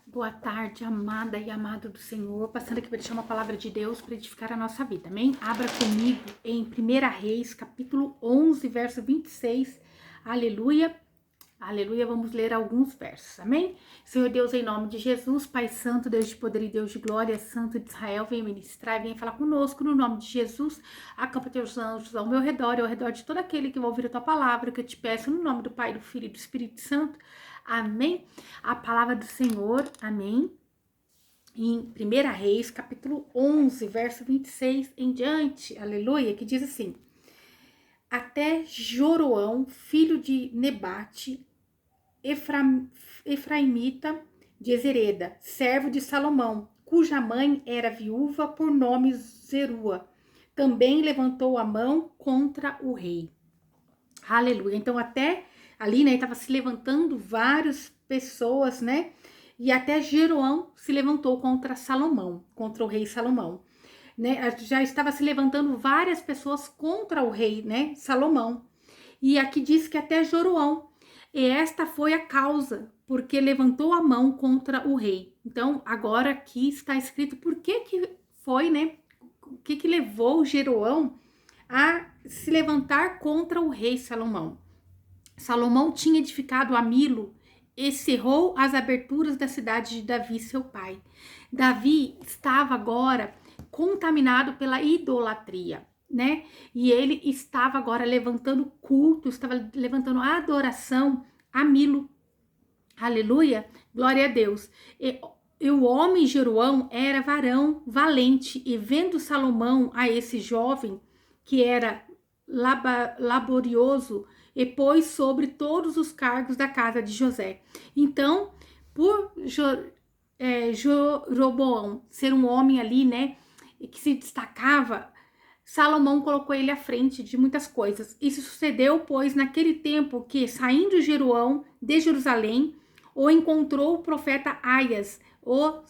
Boa tarde, amada e amado do Senhor. Passando aqui para deixar uma palavra de Deus para edificar a nossa vida, amém? Abra comigo em 1 Reis, capítulo 11, verso 26. Aleluia. Aleluia, vamos ler alguns versos, amém? Senhor Deus, em nome de Jesus, Pai Santo, Deus de poder e Deus de glória, Santo de Israel, vem ministrar, vem falar conosco no nome de Jesus. Acampa teus anjos ao meu redor e ao redor de todo aquele que vai ouvir a tua palavra, que eu te peço no nome do Pai, do Filho e do Espírito Santo, amém? A palavra do Senhor, amém? Em 1 Reis, capítulo 11, verso 26 em diante, aleluia, que diz assim: até Joroão, filho de Nebate, Efraimita de Ezereda, servo de Salomão, cuja mãe era viúva por nome Zerua, também levantou a mão contra o rei. Aleluia. Então até ali, né, estava se levantando várias pessoas, né? E até Jeroão se levantou contra Salomão, contra o rei Salomão, né? Já estava se levantando várias pessoas contra o rei, né, Salomão. E aqui diz que até Joroão. E esta foi a causa, porque levantou a mão contra o rei. Então, agora aqui está escrito por que foi, né? O que levou Jeroão a se levantar contra o rei Salomão. Salomão tinha edificado a Milo e cerrou as aberturas da cidade de Davi, seu pai. Davi estava agora contaminado pela idolatria, né? E ele estava agora levantando culto, estava levantando adoração a Milo. Aleluia, glória a Deus. E o homem Jeroão era varão valente, e vendo Salomão a esse jovem, que era laborioso, e pôs sobre todos os cargos da casa de José. Então, por Jeroboão ser um homem ali, né, que se destacava, Salomão colocou ele à frente de muitas coisas. Isso sucedeu, pois, naquele tempo que, saindo Jeroão de Jerusalém, o encontrou o profeta Aias, o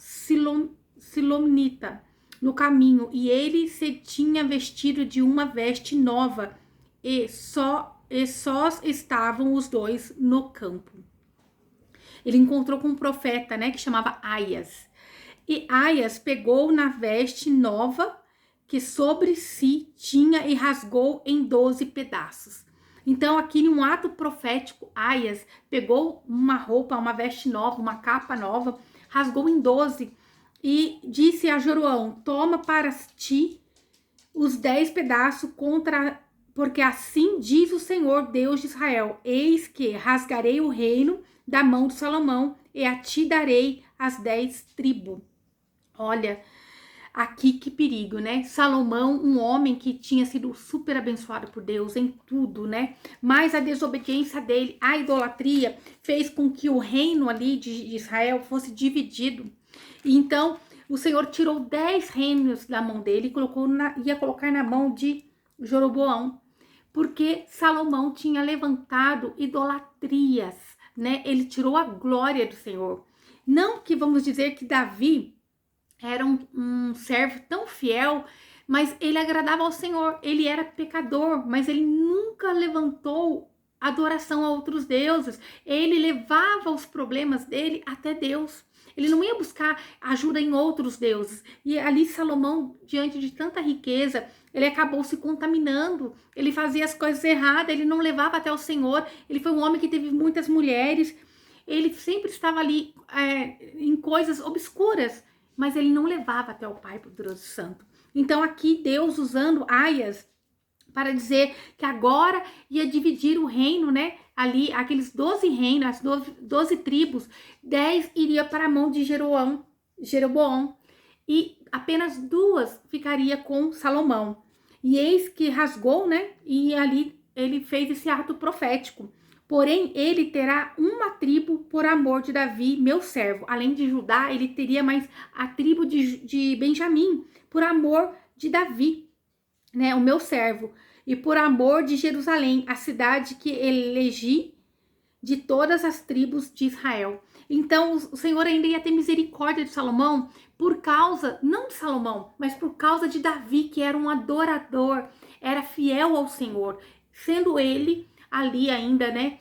Silonita, no caminho, e ele se tinha vestido de uma veste nova, e só estavam os dois no campo. Ele encontrou com um profeta, né, que chamava Aias. E Aias pegou na veste nova que sobre si tinha e rasgou em 12 pedaços. Então, aqui em um ato profético, Aias pegou uma roupa, uma veste nova, uma capa nova, rasgou em 12 e disse a Joroão: toma para ti os 10 pedaços porque assim diz o Senhor Deus de Israel: eis que rasgarei o reino da mão de Salomão e a ti darei as 10 tribos. Olha, aqui que perigo, né? Salomão, um homem que tinha sido super abençoado por Deus em tudo, né? Mas a desobediência dele, a idolatria, fez com que o reino ali de Israel fosse dividido. E então, o Senhor tirou 10 reinos da mão dele e ia colocar na mão de Jeroboão, porque Salomão tinha levantado idolatrias, né? Ele tirou a glória do Senhor. Não que vamos dizer que Davi era um servo tão fiel, mas ele agradava ao Senhor. Ele era pecador, mas ele nunca levantou adoração a outros deuses. Ele levava os problemas dele até Deus. Ele não ia buscar ajuda em outros deuses. E ali Salomão, diante de tanta riqueza, ele acabou se contaminando. Ele fazia as coisas erradas, ele não levava até o Senhor. Ele foi um homem que teve muitas mulheres. Ele sempre estava ali em coisas obscuras, mas ele não levava até o Pai Poderoso Santo. Então aqui Deus usando Aias para dizer que agora ia dividir o reino, né? Ali, aqueles 12 reinos, as 12 tribos, 10 iria para a mão de Jeroboão, e apenas 2 ficaria com Salomão. E eis que rasgou, né? E ali ele fez esse ato profético. Porém, ele terá uma tribo por amor de Davi, meu servo. Além de Judá, ele teria mais a tribo de Benjamim, por amor de Davi, né, o meu servo. E por amor de Jerusalém, a cidade que elegi de todas as tribos de Israel. Então, o Senhor ainda ia ter misericórdia de Salomão por causa, não de Salomão, mas por causa de Davi, que era um adorador, era fiel ao Senhor, sendo ele ali ainda, né,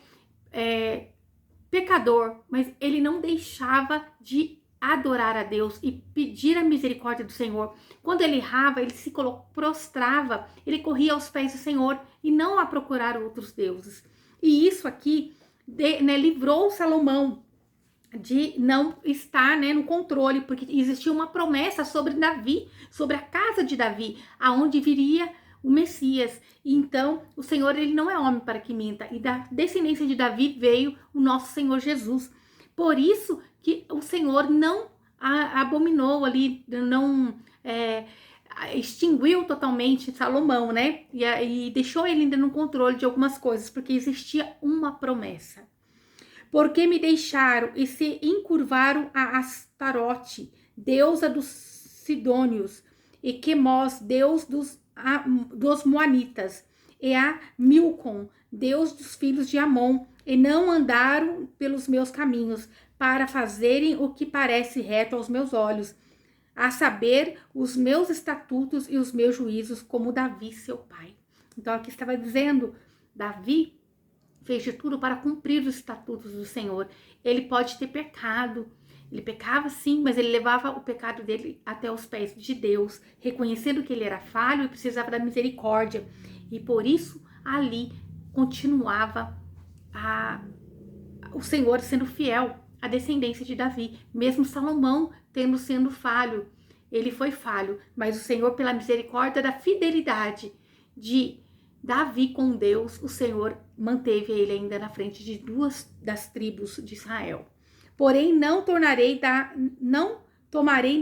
pecador, mas ele não deixava de adorar a Deus e pedir a misericórdia do Senhor. Quando ele errava, ele se prostrava, ele corria aos pés do Senhor e não a procurar outros deuses. E isso aqui livrou Salomão de não estar, né, no controle, porque existia uma promessa sobre Davi, sobre a casa de Davi, aonde viria o Messias. Então, o Senhor, ele não é homem para que minta, e da descendência de Davi veio o nosso Senhor Jesus. Por isso que o Senhor não abominou ali, não extinguiu totalmente Salomão, né? E deixou ele ainda no controle de algumas coisas, porque existia uma promessa. Porque me deixaram e se encurvaram a Astarote, deusa dos Sidônios, e Quemós, deus dos Moanitas, e a Milcom, deus dos filhos de Amon, e não andaram pelos meus caminhos, para fazerem o que parece reto aos meus olhos, a saber, os meus estatutos e os meus juízos, como Davi, seu pai. Então aqui estava dizendo, Davi fez de tudo para cumprir os estatutos do Senhor. Ele pode ter pecado, ele pecava sim, mas ele levava o pecado dele até os pés de Deus, reconhecendo que ele era falho e precisava da misericórdia. E por isso, ali, continuava o Senhor sendo fiel à descendência de Davi. Mesmo Salomão sendo falho, ele foi falho, mas o Senhor, pela misericórdia da fidelidade de Davi com Deus, o Senhor manteve ele ainda na frente de 2 das tribos de Israel. Porém, não tomarei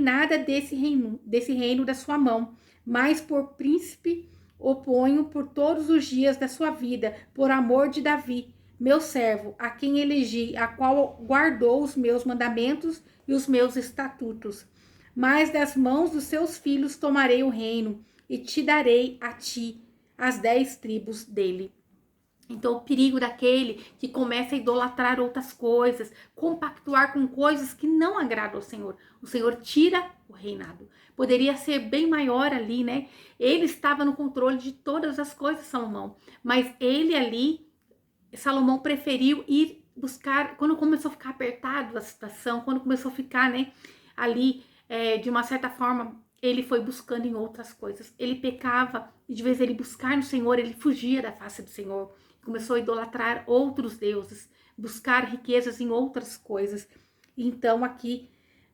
nada desse reino da sua mão, mas por príncipe o ponho por todos os dias da sua vida, por amor de Davi, meu servo, a quem elegi, a qual guardou os meus mandamentos e os meus estatutos. Mas das mãos dos seus filhos tomarei o reino, e te darei a ti as 10 tribos dele. Então, o perigo daquele que começa a idolatrar outras coisas, compactuar com coisas que não agradam ao Senhor. O Senhor tira o reinado. Poderia ser bem maior ali, né? Ele estava no controle de todas as coisas, Salomão. Mas ele ali, Salomão preferiu ir buscar, quando começou a ficar apertado a situação, quando começou a ficar, né, ali, de uma certa forma, ele foi buscando em outras coisas. Ele pecava, e de vez ele buscar no Senhor, ele fugia da face do Senhor. Começou a idolatrar outros deuses, buscar riquezas em outras coisas. Então aqui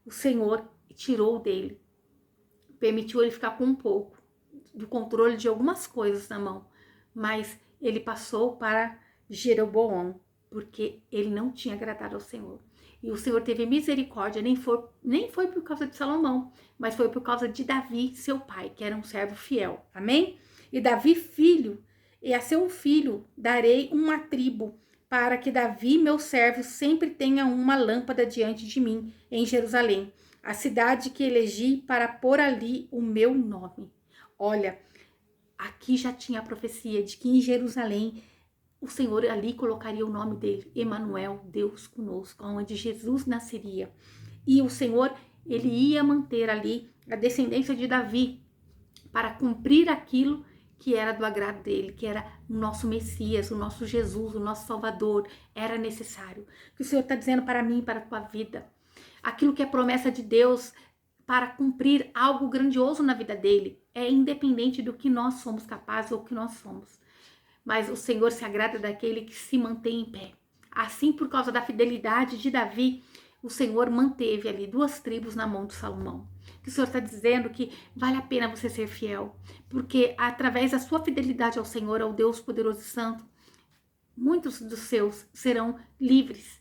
o Senhor tirou dele, permitiu ele ficar com um pouco do controle de algumas coisas na mão, mas ele passou para Jeroboão, porque ele não tinha agradado ao Senhor. E o Senhor teve misericórdia, nem foi por causa de Salomão, mas foi por causa de Davi, seu pai, que era um servo fiel. Amém? E Davi, filho, e a seu filho darei uma tribo, para que Davi, meu servo, sempre tenha uma lâmpada diante de mim, em Jerusalém, a cidade que elegi para pôr ali o meu nome. Olha, aqui já tinha a profecia de que em Jerusalém o Senhor ali colocaria o nome dele, Emanuel, Deus conosco, onde Jesus nasceria. E o Senhor, ele ia manter ali a descendência de Davi para cumprir aquilo que era do agrado dele, que era o nosso Messias, o nosso Jesus, o nosso Salvador. Era necessário. O que o Senhor está dizendo para mim, para a tua vida. Aquilo que é promessa de Deus para cumprir algo grandioso na vida dele. É independente do que nós somos capazes ou que nós somos. Mas o Senhor se agrada daquele que se mantém em pé. Assim, por causa da fidelidade de Davi, o Senhor manteve ali 2 tribos na mão de Salomão. O Senhor está dizendo que vale a pena você ser fiel, porque através da sua fidelidade ao Senhor, ao Deus poderoso e santo, muitos dos seus serão livres,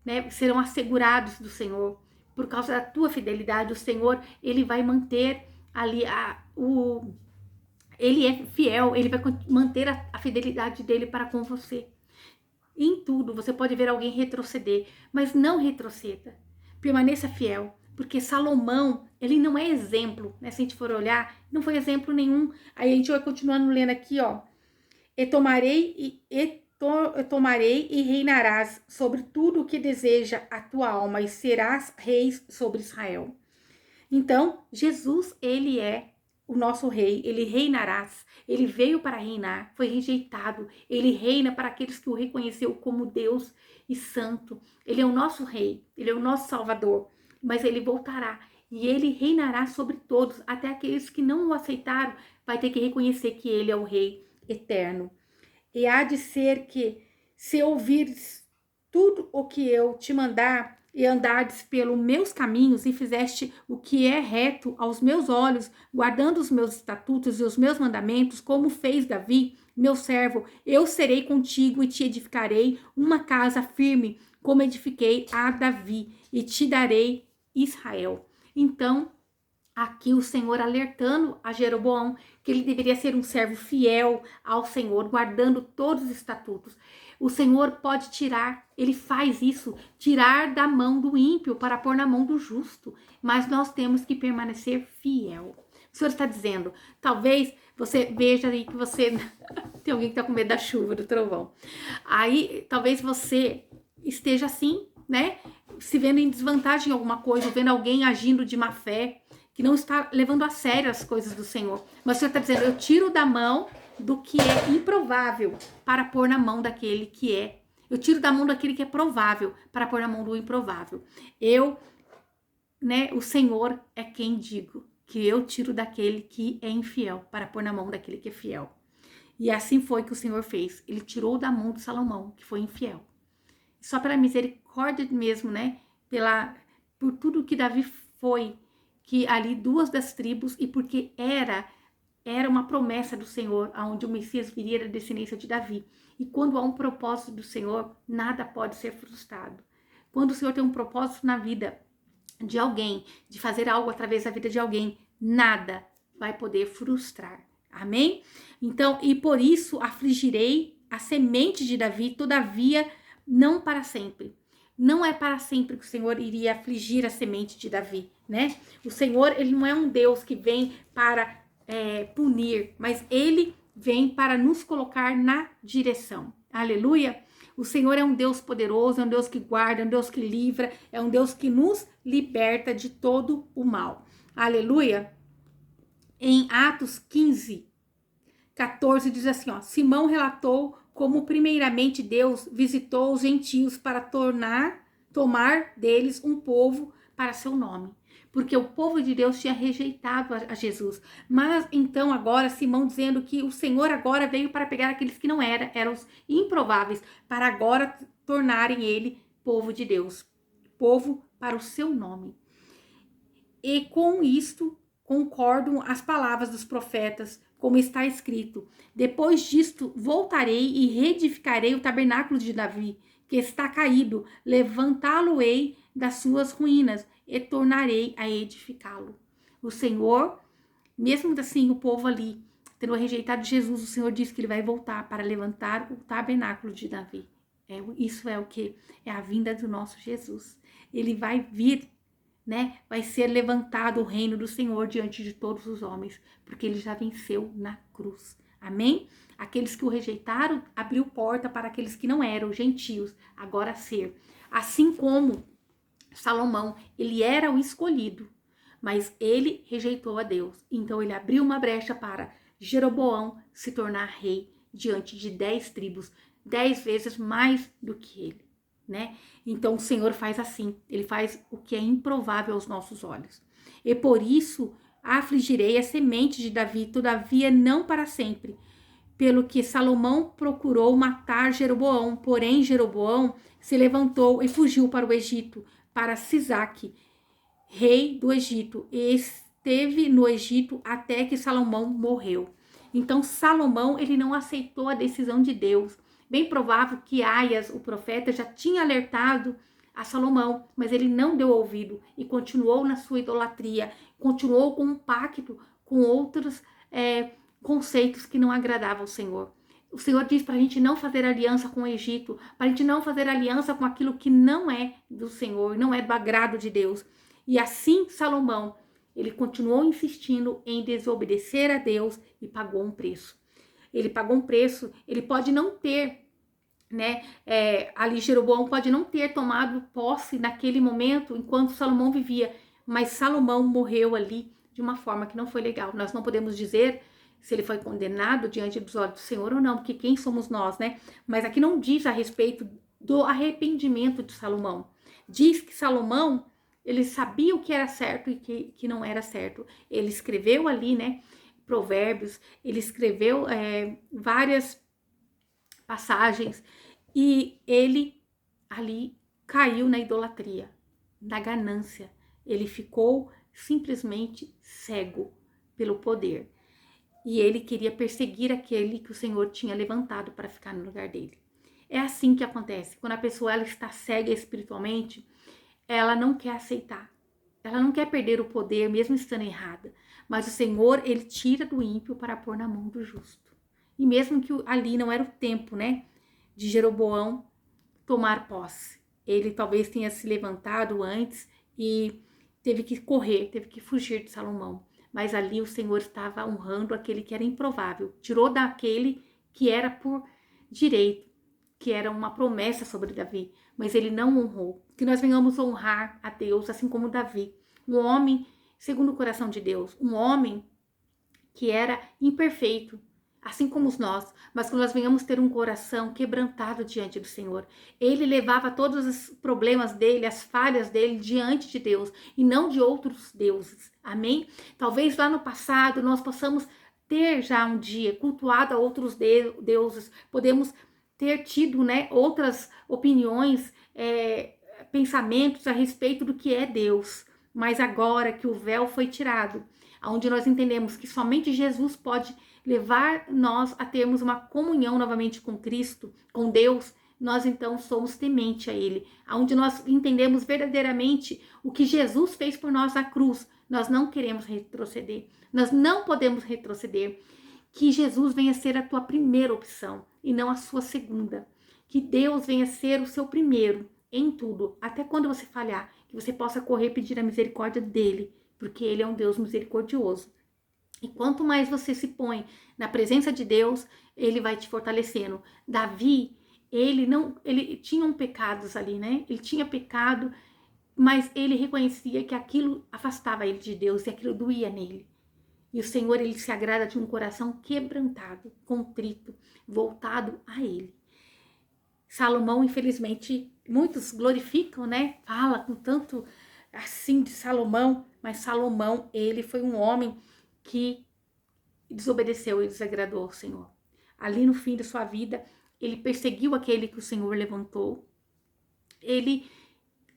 né? Serão assegurados do Senhor. Por causa da tua fidelidade, o Senhor, ele vai manter ali ele é fiel, ele vai manter a fidelidade dele para com você. Em tudo, você pode ver alguém retroceder, mas não retroceda. Permaneça fiel, porque Salomão, ele não é exemplo, né? Se a gente for olhar, não foi exemplo nenhum. Aí a gente vai continuando lendo aqui, ó. E tomarei e reinarás sobre tudo o que deseja a tua alma, e serás reis sobre Israel. Então, Jesus, ele é o nosso rei, ele reinará, ele veio para reinar, foi rejeitado, ele reina para aqueles que o reconheceu como Deus e santo. Ele é o nosso rei, ele é o nosso salvador. mas ele voltará. E ele reinará sobre todos, até aqueles que não o aceitaram, vai ter que reconhecer que ele é o Rei eterno. E há de ser que, se ouvires tudo o que eu te mandar, e andares pelos meus caminhos, e fizeste o que é reto aos meus olhos, guardando os meus estatutos e os meus mandamentos, como fez Davi, meu servo, eu serei contigo e te edificarei uma casa firme, como edifiquei a Davi, e te darei Israel. Então, aqui o Senhor alertando a Jeroboão que ele deveria ser um servo fiel ao Senhor, guardando todos os estatutos. O Senhor pode tirar, ele faz isso, tirar da mão do ímpio para pôr na mão do justo, mas nós temos que permanecer fiel. O Senhor está dizendo, talvez você veja aí que você tem alguém que está com medo da chuva, do trovão. Aí, talvez você esteja assim, né, se vendo em desvantagem em alguma coisa, vendo alguém agindo de má fé, que não está levando a sério as coisas do Senhor. Mas o Senhor está dizendo, eu tiro da mão do que é improvável para pôr na mão daquele que é. Eu tiro da mão daquele que é provável para pôr na mão do improvável. O Senhor é quem digo que eu tiro daquele que é infiel para pôr na mão daquele que é fiel. E assim foi que o Senhor fez. Ele tirou da mão de Salomão, que foi infiel. Só pela misericórdia mesmo, né? Por tudo que Davi foi, que ali 2 das tribos, e porque era uma promessa do Senhor, onde o Messias viria da descendência de Davi. E quando há um propósito do Senhor, nada pode ser frustrado. Quando o Senhor tem um propósito na vida de alguém, de fazer algo através da vida de alguém, nada vai poder frustrar. Amém? Então, e por isso afligirei a semente de Davi, todavia não para sempre. Não é para sempre que o Senhor iria afligir a semente de Davi, né? O Senhor, ele não é um Deus que vem para punir, mas ele vem para nos colocar na direção. Aleluia! O Senhor é um Deus poderoso, é um Deus que guarda, é um Deus que livra, é um Deus que nos liberta de todo o mal. Aleluia! Em Atos 15, 14 diz assim, ó, Simão relatou como primeiramente Deus visitou os gentios para tomar deles um povo para seu nome. Porque o povo de Deus tinha rejeitado a Jesus. Mas então agora Simão dizendo que o Senhor agora veio para pegar aqueles que não eram os improváveis, para agora tornarem ele povo de Deus. Povo para o seu nome. E com isto concordam as palavras dos profetas, como está escrito, depois disto voltarei e reedificarei o tabernáculo de Davi, que está caído, levantá-lo-ei das suas ruínas e tornarei a edificá-lo. O Senhor, mesmo assim o povo ali, tendo rejeitado Jesus, o Senhor diz que ele vai voltar para levantar o tabernáculo de Davi. Isso é o que? É a vinda do nosso Jesus. Ele vai vir, né? Vai ser levantado o reino do Senhor diante de todos os homens, porque ele já venceu na cruz. Amém? Aqueles que o rejeitaram, abriu porta para aqueles que não eram gentios, agora ser. Assim como Salomão, ele era o escolhido, mas ele rejeitou a Deus. Então ele abriu uma brecha para Jeroboão se tornar rei diante de 10 tribos, 10 vezes mais do que ele. Né? Então o Senhor faz assim, ele faz o que é improvável aos nossos olhos. E por isso afligirei a semente de Davi, todavia não para sempre. Pelo que Salomão procurou matar Jeroboão, porém Jeroboão se levantou e fugiu para o Egito, para Sisaque, rei do Egito, e esteve no Egito até que Salomão morreu. Então Salomão, ele não aceitou a decisão de Deus. Bem provável que Aias, o profeta, já tinha alertado a Salomão, mas ele não deu ouvido e continuou na sua idolatria, continuou com um pacto com outros conceitos que não agradavam ao Senhor. O Senhor diz para a gente não fazer aliança com o Egito, para a gente não fazer aliança com aquilo que não é do Senhor, não é do agrado de Deus. E assim Salomão, ele continuou insistindo em desobedecer a Deus e pagou um preço. Ele pagou um preço, ele pode não ter, né, ali Jeroboão pode não ter tomado posse naquele momento, enquanto Salomão vivia, mas Salomão morreu ali de uma forma que não foi legal. Nós não podemos dizer se ele foi condenado diante dos olhos do Senhor ou não, porque quem somos nós, né? Mas aqui não diz a respeito do arrependimento de Salomão. Diz que Salomão, ele sabia o que era certo e que não era certo. Ele escreveu ali, né, Provérbios, ele escreveu várias passagens e ele ali caiu na idolatria, na ganância. Ele ficou simplesmente cego pelo poder. E ele queria perseguir aquele que o Senhor tinha levantado para ficar no lugar dele. É assim que acontece. Quando a pessoa ela está cega espiritualmente, ela não quer aceitar. Ela não quer perder o poder, mesmo estando errada. Mas o Senhor, ele tira do ímpio para pôr na mão do justo. E mesmo que ali não era o tempo, né, de Jeroboão tomar posse. Ele talvez tenha se levantado antes e teve que correr, teve que fugir de Salomão. Mas ali o Senhor estava honrando aquele que era improvável. Tirou daquele que era por direito, que era uma promessa sobre Davi. Mas ele não honrou. Que nós venhamos honrar a Deus, assim como Davi. Um homem segundo o coração de Deus. Um homem que era imperfeito, assim como nós, mas que nós venhamos ter um coração quebrantado diante do Senhor. Ele levava todos os problemas dele, as falhas dele diante de Deus e não de outros deuses. Amém? Talvez lá no passado nós possamos ter já um dia cultuado a outros deuses, podemos ter tido, né, outras opiniões, pensamentos a respeito do que é Deus. Mas agora que o véu foi tirado, onde nós entendemos que somente Jesus pode levar nós a termos uma comunhão novamente com Cristo, com Deus, nós então somos temente a Ele, onde nós entendemos verdadeiramente o que Jesus fez por nós na cruz. Nós não queremos retroceder, nós não podemos retroceder. Que Jesus venha ser a tua primeira opção e não a sua segunda. Que Deus venha ser o seu primeiro em tudo, até quando você falhar, que você possa correr e pedir a misericórdia dele, porque ele é um Deus misericordioso. E quanto mais você se põe na presença de Deus, ele vai te fortalecendo. Davi, ele tinha um pecados ali, né? Ele tinha pecado, mas ele reconhecia que aquilo afastava ele de Deus e aquilo doía nele. E o Senhor, ele se agrada de um coração quebrantado, contrito, voltado a ele. Salomão, infelizmente, muitos glorificam, né? Fala com tanto assim de Salomão, mas Salomão, ele foi um homem que desobedeceu e desagradou ao Senhor. Ali no fim da sua vida, ele perseguiu aquele que o Senhor levantou. Ele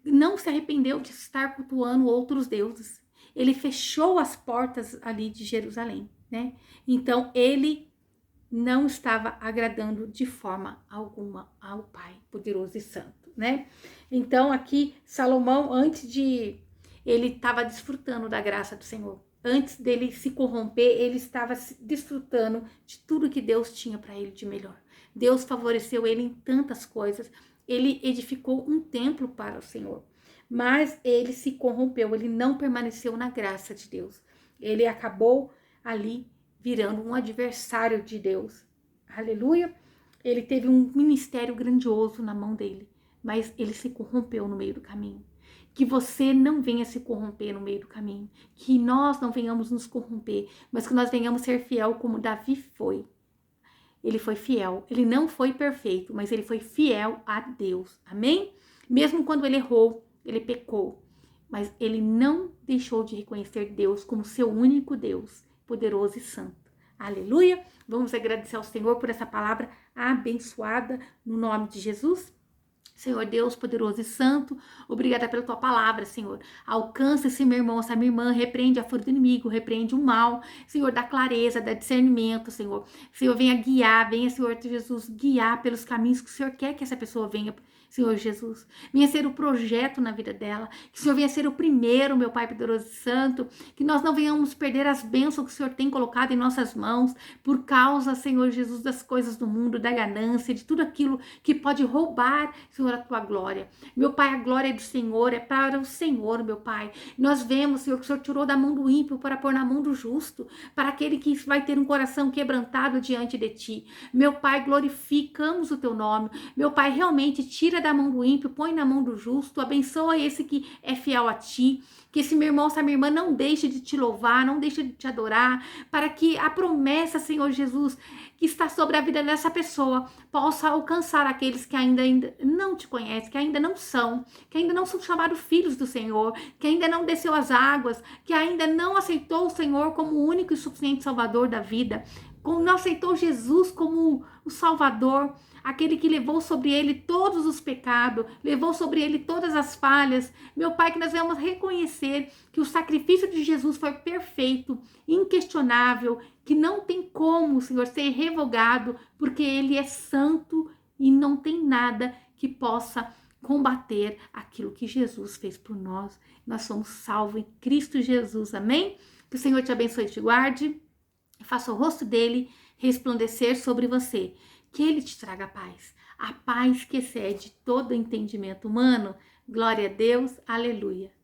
não se arrependeu de estar cultuando outros deuses. Ele fechou as portas ali de Jerusalém, né? Então, ele não estava agradando de forma alguma ao Pai poderoso e santo, né? Então, aqui, Salomão, ele estava desfrutando da graça do Senhor. Antes dele se corromper, ele estava desfrutando de tudo que Deus tinha para ele de melhor. Deus favoreceu ele em tantas coisas. Ele edificou um templo para o Senhor. Mas ele se corrompeu, ele não permaneceu na graça de Deus. Ele acabou ali virando um adversário de Deus. Aleluia! Ele teve um ministério grandioso na mão dele, mas ele se corrompeu no meio do caminho. Que você não venha se corromper no meio do caminho, que nós não venhamos nos corromper, mas que nós venhamos ser fiel como Davi foi. Ele foi fiel, ele não foi perfeito, mas ele foi fiel a Deus, amém? Mesmo quando ele errou, ele pecou, mas ele não deixou de reconhecer Deus como seu único Deus, poderoso e santo. Aleluia! Vamos agradecer ao Senhor por essa palavra abençoada no nome de Jesus. Senhor Deus, poderoso e santo, obrigada pela tua palavra, Senhor. Alcança esse meu irmão, essa minha irmã, repreende a fúria do inimigo, repreende o mal, Senhor, dá clareza, dá discernimento, Senhor. Senhor, venha guiar, venha, Senhor Jesus, guiar pelos caminhos que o Senhor quer que essa pessoa venha, Senhor Jesus. Venha ser o projeto na vida dela, que o Senhor venha ser o primeiro, meu Pai poderoso e santo, que nós não venhamos perder as bênçãos que o Senhor tem colocado em nossas mãos, por causa, Senhor Jesus, das coisas do mundo, da ganância, de tudo aquilo que pode roubar, Senhor, a tua glória. Meu Pai, a glória do Senhor é para o Senhor, meu Pai. Nós vemos, Senhor, que o Senhor tirou da mão do ímpio para pôr na mão do justo, para aquele que vai ter um coração quebrantado diante de ti. Meu Pai, glorificamos o teu nome. Meu Pai, realmente tira da mão do ímpio, põe na mão do justo, abençoa esse que é fiel a ti, que esse meu irmão, essa minha irmã não deixe de te louvar, não deixe de te adorar, para que a promessa, Senhor Jesus, que está sobre a vida dessa pessoa, possa alcançar aqueles que ainda não te conhecem, que ainda não são chamados filhos do Senhor, que ainda não desceu as águas, que ainda não aceitou o Senhor como o único e suficiente Salvador da vida, não aceitou Jesus como o Salvador, aquele que levou sobre ele todos os pecados, levou sobre ele todas as falhas. Meu Pai, que nós vamos reconhecer que o sacrifício de Jesus foi perfeito, inquestionável, que não tem como, Senhor, ser revogado, porque ele é santo e não tem nada que possa combater aquilo que Jesus fez por nós. Nós somos salvos em Cristo Jesus, amém? Que o Senhor te abençoe e te guarde, faça o rosto dele resplandecer sobre você, que ele te traga paz, a paz que excede todo entendimento humano. Glória a Deus, aleluia.